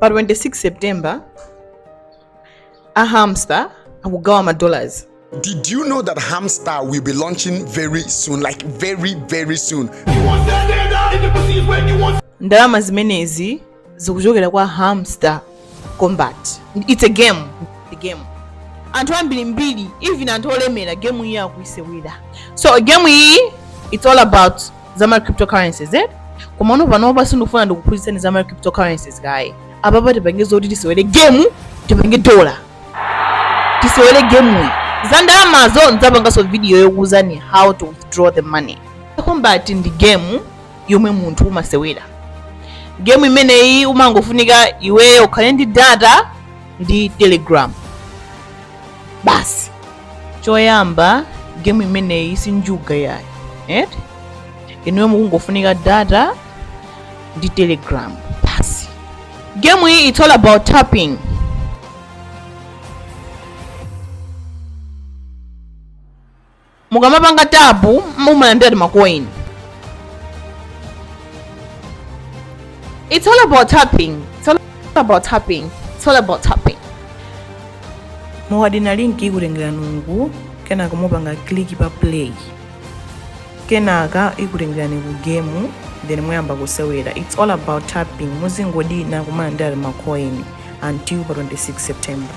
pa 26 September a Hamster akugawa $. Did you know that Hamster will be launching very soon, like very soon? Ndalama zimenezi zikuchokera kwa Hamster Combat. It's a game. Anthu ambiri even anthu olemera game iyi akuisewera. So game iyi it's all about zama cryptocurrencies, Koma uno pano pasindofuna ndikuphunzitsani zama cryptocurrencies guy. Ababa tipange zoti tisewere game, tipange $. Tisewere game iyi. Zandalama zo nzapangaso video yokuwuzani how to withdraw the money. Combat ndi game yomwe munthu umasewera. Game imeneyi umangofunika iwe ukhale ndi data ndi Telegram. Basi choyamba game imeneyi sinjuga yayo, inuyo mukungofunika data ndi Telegram. Basi game iyi it's all about tapping. Mukamapanga tapu mumalandira macoin. It's all about tapping. Muwadina link ikulengera nungu kenaka mupanga click pa play. Kenaka ikulengerani ku game then muyamba kusewera. It's all about tapping. Muzingodina kumalandira macoin until 26 September.